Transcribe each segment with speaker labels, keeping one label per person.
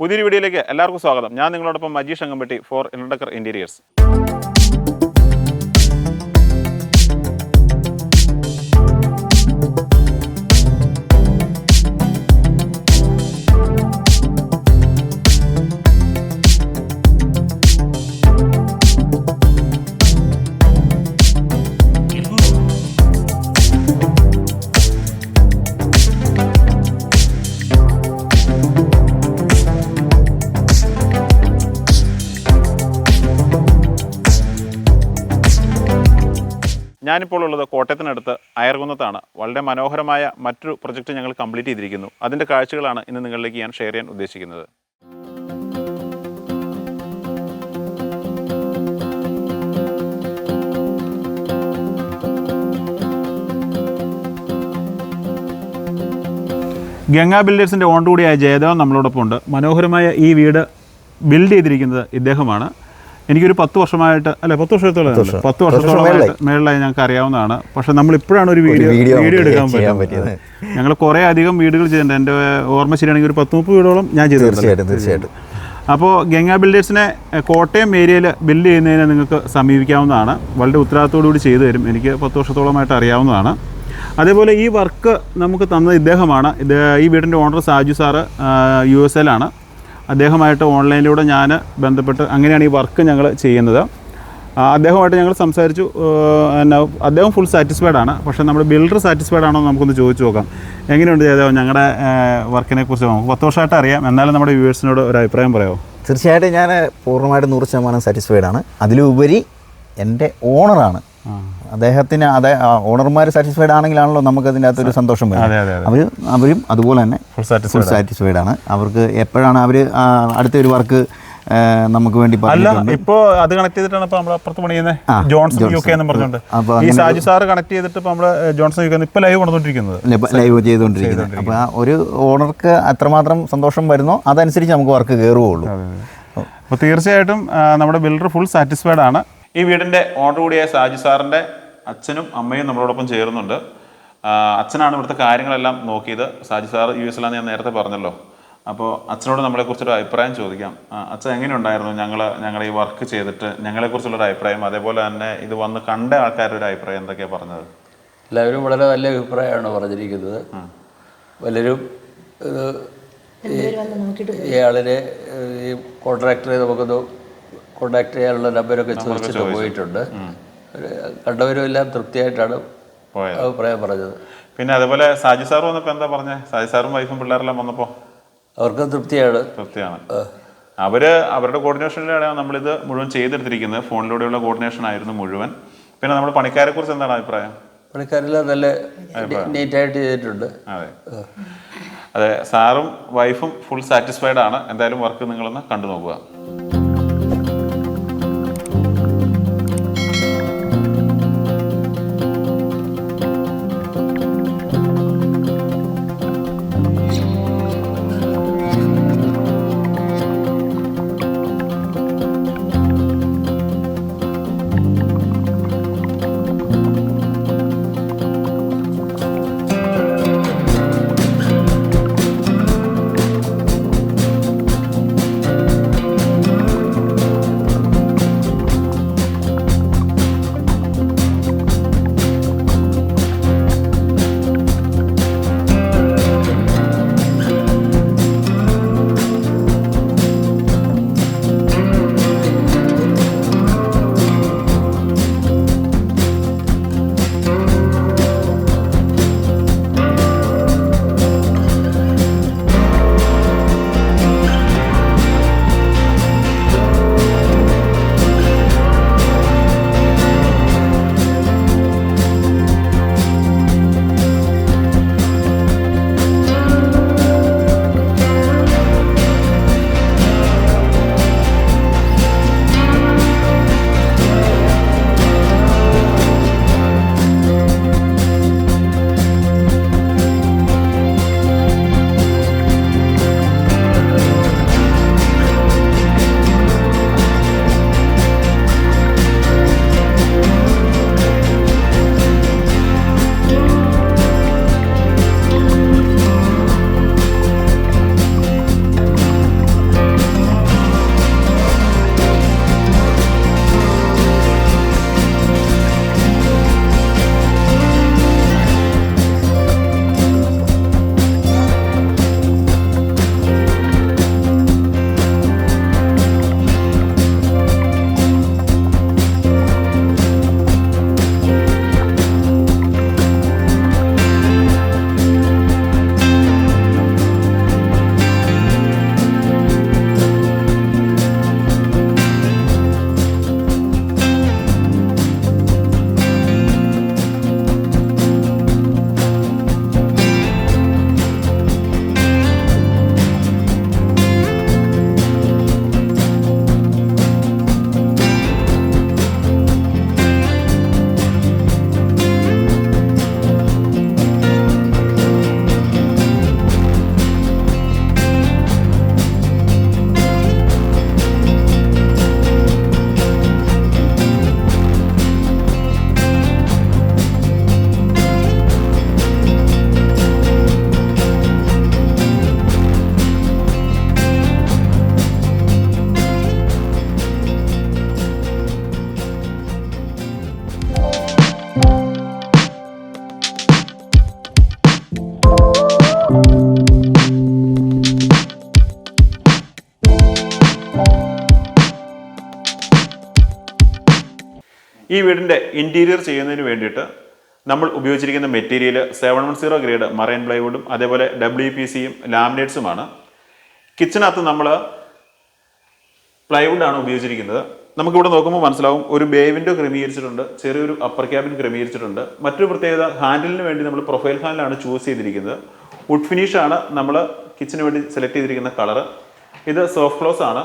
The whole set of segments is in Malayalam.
Speaker 1: പുതിയൊരു വീഡിയോയിലേക്ക് എല്ലാവർക്കും സ്വാഗതം. ഞാൻ നിങ്ങളോടൊപ്പം മജീഷ് അങ്കമ്പട്ടി ഫോർ ഇൻഡക്കർ ഇന്റീരിയേഴ്സ്. ഞാനിപ്പോൾ ഉള്ളത് കോട്ടയത്തിനടുത്ത് അയർകുന്നത്താണ്. വളരെ മനോഹരമായ മറ്റൊരു പ്രൊജക്റ്റ് ഞങ്ങൾ കംപ്ലീറ്റ് ചെയ്തിരിക്കുന്നു. അതിൻ്റെ കാഴ്ചകളാണ് ഇന്ന് നിങ്ങളിലേക്ക് ഞാൻ ഷെയർ ചെയ്യാൻ ഉദ്ദേശിക്കുന്നത്. ഗംഗാ ബിൽഡേഴ്സിൻ്റെ ഓൺ കൂടിയായ ജയദേവൻ നമ്മളോടൊപ്പം ഉണ്ട്. മനോഹരമായ ഈ വീട് ബിൽഡ് ചെയ്തിരിക്കുന്നത് ഇദ്ദേഹമാണ്. എനിക്കൊരു 10 വർഷമായിട്ട് 10 വർഷത്തോളമായിട്ട് മേളിലായി ഞങ്ങൾക്ക് അറിയാവുന്നതാണ്. പക്ഷെ നമ്മൾ ഇപ്പോഴാണ് ഒരു വീഡിയോ എടുക്കാൻ പറ്റിയത്. ഞങ്ങൾ കുറേ അധികം വീടുകൾ ചെയ്തിട്ടുണ്ട്. എൻ്റെ ഓർമ്മ ശരിയാണെങ്കിൽ ഒരു 10-30 വീടോളം ഞാൻ ചെയ്തിട്ടുണ്ട്.
Speaker 2: തീർച്ചയായിട്ടും.
Speaker 1: അപ്പോൾ ഗംഗാ ബിൽഡേഴ്സിനെ കോട്ടയം ഏരിയയിൽ ബിൽഡ് ചെയ്യുന്നതിന് നിങ്ങൾക്ക് സമീപിക്കാവുന്നതാണ്. വളരെ ഉത്തരവാദിത്തോടുകൂടി ചെയ്തു തരും. എനിക്ക് 10 വർഷത്തോളമായിട്ട് അറിയാവുന്നതാണ്. അതേപോലെ ഈ വർക്ക് നമുക്ക് തന്നത് ഇദ്ദേഹമാണ്. ഈ വീടിൻ്റെ ഓണർ സാജു സാറ് USA ലാണ്. അദ്ദേഹമായിട്ട് ഓൺലൈനിലൂടെ ഞാൻ ബന്ധപ്പെട്ട് അങ്ങനെയാണ് ഈ വർക്ക് ഞങ്ങൾ ചെയ്യുന്നത്. അദ്ദേഹമായിട്ട് ഞങ്ങൾ സംസാരിച്ചു. അദ്ദേഹം ഫുൾ സാറ്റിസ്ഫൈഡ് ആണ്. പക്ഷേ നമ്മുടെ ബിൽഡർ സാറ്റിസ്ഫൈഡ് ആണോ എന്ന് നമുക്കൊന്ന് ചോദിച്ചു നോക്കാം. എങ്ങനെയുണ്ട് ചെയ്തോ ഞങ്ങളുടെ വർക്കിനെ കുറിച്ച്? നമുക്ക് 10 വർഷമായിട്ട് അറിയാം. എന്നാലും നമ്മുടെ വ്യൂവേഴ്സിനോട് ഒരു അഭിപ്രായം പറയാമോ?
Speaker 2: തീർച്ചയായിട്ടും ഞാൻ പൂർണ്ണമായിട്ട് 100% സാറ്റിസ്ഫൈഡ് ആണ്. അതിലുപരി എൻ്റെ ഓണറാണ്. അദ്ദേഹത്തിന് ഓണർമാർ സാറ്റിസ്ഫൈഡ് ആണെങ്കിലാണല്ലോ നമുക്ക് അതിൻ്റെ അകത്തൊരു സന്തോഷം വരും. അവരും അതുപോലെ തന്നെ ഫുൾ സാറ്റിസ്ഫൈഡ് ആണ്. അവർക്ക് എപ്പോഴാണ് അവർ അടുത്തൊരു വർക്ക് നമുക്ക് വേണ്ടി
Speaker 1: ഇപ്പോൾ അത് കണക്ട് ചെയ്തിട്ടാണ് ഇപ്പോൾ നമ്മൾ അപ്പുറത്ത് പണിയുന്നത് ജോൺസൺ UK എന്ന് പറഞ്ഞുകൊണ്ട്. ഈ സാജു സാറ് കണക്ട് ചെയ്തിട്ട് ഇപ്പോൾ നമ്മൾ ജോൺസൺ UK ഇപ്പോൾ ലൈവ് ചെയ്തുകൊണ്ടിരിക്കുന്നത്.
Speaker 2: അപ്പോൾ ആ ഒരു ഓണർക്ക് അത്രമാത്രം സന്തോഷം വരുന്നോ അതനുസരിച്ച് നമുക്ക് വർക്ക് കയറുകയുള്ളൂ.
Speaker 1: അപ്പോൾ തീർച്ചയായിട്ടും നമ്മുടെ ബിൽഡർ ഫുൾ സാറ്റിസ്ഫൈഡ് ആണ്. ഈ വീടിൻ്റെ ഓണർ കൂടിയായ സാജു സാറിൻ്റെ അച്ഛനും അമ്മയും നമ്മളോടൊപ്പം ചേരുന്നുണ്ട്. അച്ഛനാണ് ഇവിടുത്തെ കാര്യങ്ങളെല്ലാം നോക്കിയത്. സാജു സാർ US ലാന്ന് ഞാൻ നേരത്തെ പറഞ്ഞല്ലോ. അപ്പോൾ അച്ഛനോട് നമ്മളെക്കുറിച്ചൊരു അഭിപ്രായം ചോദിക്കാം. അച്ഛൻ എങ്ങനെയുണ്ടായിരുന്നു ഞങ്ങൾ ഈ വർക്ക് ചെയ്തിട്ട് ഞങ്ങളെക്കുറിച്ചുള്ളൊരു അഭിപ്രായം, അതേപോലെ തന്നെ ഇത് വന്ന് കണ്ട ആൾക്കാരുടെ ഒരു അഭിപ്രായം എന്തൊക്കെയാണ് പറഞ്ഞത്?
Speaker 3: എല്ലാവരും വളരെ നല്ല അഭിപ്രായമാണ് പറഞ്ഞിരിക്കുന്നത്. പലരും ഇയാളിനെ ഈ കോൺട്രാക്ടറെ നമുക്കൊന്ന് കോണ്ടാക്ട് ചെയ്യാനുള്ള നമ്പരൊക്കെ ചോദിച്ചിട്ട് പോയിട്ടുണ്ട്. കണ്ടവരും എല്ലാം തൃപ്തിയായിട്ടാണ് അഭിപ്രായം പറഞ്ഞത്.
Speaker 1: പിന്നെ അതുപോലെ സാജി സാർ വന്നപ്പോൾ എന്താ പറഞ്ഞത്? സാജി സാറും വൈഫും പിള്ളേരെല്ലാം വന്നപ്പോൾ
Speaker 3: അവർക്കും തൃപ്തിയാണ്.
Speaker 1: അവരുടെ കോർഡിനേഷനിലാണ് നമ്മളിത് മുഴുവൻ ചെയ്തെടുത്തിരിക്കുന്നത്. ഫോണിലൂടെയുള്ള കോർഡിനേഷൻ ആയിരുന്നു മുഴുവൻ. പിന്നെ നമ്മുടെ പണിക്കാരെ കുറിച്ച് എന്താണ് അഭിപ്രായം?
Speaker 3: പണിക്കാരെല്ലാം നല്ല നീറ്റായിട്ട് ചെയ്തിട്ടുണ്ട്.
Speaker 1: അതെ, സാറും വൈഫും ഫുൾ സാറ്റിസ്ഫൈഡ് ആണ്. എന്തായാലും വർക്ക് നിങ്ങളൊന്ന് കണ്ടു നോക്കുക. ഈ വീടിൻ്റെ ഇൻറ്റീരിയർ ചെയ്യുന്നതിന് വേണ്ടിയിട്ട് നമ്മൾ ഉപയോഗിച്ചിരിക്കുന്ന മെറ്റീരിയൽ 710 ഗ്രേഡ് മറൈൻ പ്ലൈവുഡും അതേപോലെ WPCയും ലാമിനേറ്റ്സുമാണ്. കിച്ചനകത്ത് നമ്മൾ പ്ലൈവുഡാണ് ഉപയോഗിച്ചിരിക്കുന്നത്. നമുക്കിവിടെ നോക്കുമ്പോൾ മനസ്സിലാവും ഒരു ബേ വിൻഡോ ക്രമീകരിച്ചിട്ടുണ്ട്, ചെറിയൊരു അപ്പർ ക്യാബിൻ ക്രമീകരിച്ചിട്ടുണ്ട്. മറ്റൊരു പ്രത്യേകത, ഹാൻഡിലിന് വേണ്ടി നമ്മൾ പ്രൊഫൈൽ ഹാൻഡിലാണ് ചൂസ് ചെയ്തിരിക്കുന്നത്. വുഡ് ഫിനിഷാണ് നമ്മൾ കിച്ചന് വേണ്ടി സെലക്ട് ചെയ്തിരിക്കുന്ന കളറ്. ഇത് സോഫ്റ്റ് ക്ലോസ് ആണ്.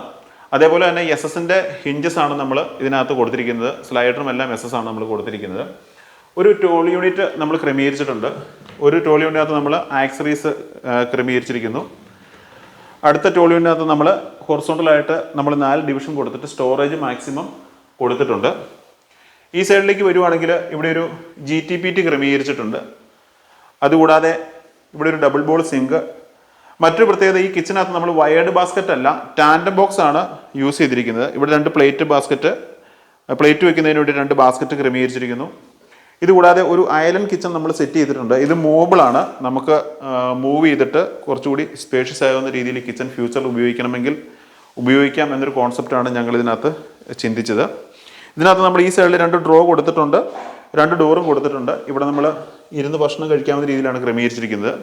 Speaker 1: അതേപോലെ തന്നെ SS-ൻ്റെ ഹിഞ്ചസ് ആണ് നമ്മൾ ഇതിനകത്ത് കൊടുത്തിരിക്കുന്നത്. സ്ലൈഡറും എല്ലാം SS ആണ് നമ്മൾ കൊടുത്തിരിക്കുന്നത്. ഒരു ടോൾ യൂണിറ്റ് നമ്മൾ ക്രമീകരിച്ചിട്ടുണ്ട്. ഒരു ടോൾ യൂണിറ്റിനകത്ത് നമ്മൾ ആക്സറീസ് ക്രമീകരിച്ചിരിക്കുന്നു. അടുത്ത ടോൾ യൂണിറ്റിനകത്ത് നമ്മൾ ഹൊറിസോണ്ടലായിട്ട് നമ്മൾ 4 ഡിവിഷൻ കൊടുത്തിട്ട് സ്റ്റോറേജ് മാക്സിമം കൊടുത്തിട്ടുണ്ട്. ഈ സൈഡിലേക്ക് വരുവാണെങ്കിൽ ഇവിടെ ഒരു GTPT ക്രമീകരിച്ചിട്ടുണ്ട്. അതുകൂടാതെ ഇവിടെ ഒരു ഡബിൾ ബോൾ സിങ്ക്. മറ്റൊരു പ്രത്യേകത, ഈ കിച്ചനകത്ത് നമ്മൾ വയേർഡ് ബാസ്ക്കറ്റ് അല്ല, ടാൻഡം ബോക്സ് ആണ് യൂസ് ചെയ്തിരിക്കുന്നത്. ഇവിടെ 2 പ്ലേറ്റ് വെക്കുന്നതിന് വേണ്ടി 2 ബാസ്ക്കറ്റ് ക്രമീകരിച്ചിരിക്കുന്നു. ഇതുകൂടാതെ ഒരു ഐലൻഡ് കിച്ചൺ നമ്മൾ സെറ്റ് ചെയ്തിട്ടുണ്ട്. ഇത് മൂവബിളാണ്. നമുക്ക് മൂവ് ചെയ്തിട്ട് കുറച്ചുകൂടി സ്പേഷ്യസ് ആകുന്ന രീതിയിൽ കിച്ചൺ ഫ്യൂച്ചറിൽ ഉപയോഗിക്കണമെങ്കിൽ ഉപയോഗിക്കാം എന്നൊരു കോൺസെപ്റ്റാണ് ഞങ്ങൾ ഇതിനകത്ത് ചിന്തിച്ചത്. ഇതിനകത്ത് നമ്മൾ ഈ സൈഡിൽ 2 ഡ്രോ കൊടുത്തിട്ടുണ്ട്, 2 ഡോറും കൊടുത്തിട്ടുണ്ട്. ഇവിടെ നമ്മൾ ഇരുന്ന് ഭക്ഷണം കഴിക്കാവുന്ന രീതിയിലാണ് ക്രമീകരിച്ചിരിക്കുന്നത്.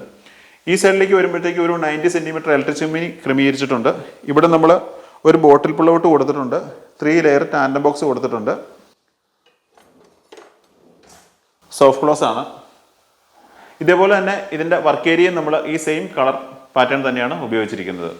Speaker 1: ഈ സൈഡിലേക്ക് വരുമ്പോഴത്തേക്ക് ഒരു 90 സെൻറ്റിമീറ്റർ ഇലക്ട്രിക് ചിമ്മിനി ക്രമീകരിച്ചിട്ടുണ്ട്. ഇവിടെ നമ്മൾ ഒരു ബോട്ടിൽ പുള്ളൗട്ട് കൊടുത്തിട്ടുണ്ട്. 3 ലെയർ ടാൻഡം ബോക്സ് കൊടുത്തിട്ടുണ്ട്. സോഫ്റ്റ് ക്ലോസ് ആണ്. ഇതേപോലെ തന്നെ ഇതിൻ്റെ വർക്ക് ഏരിയയും നമ്മൾ ഈ സെയിം കളർ പാറ്റേൺ തന്നെയാണ് ഉപയോഗിച്ചിരിക്കുന്നത്.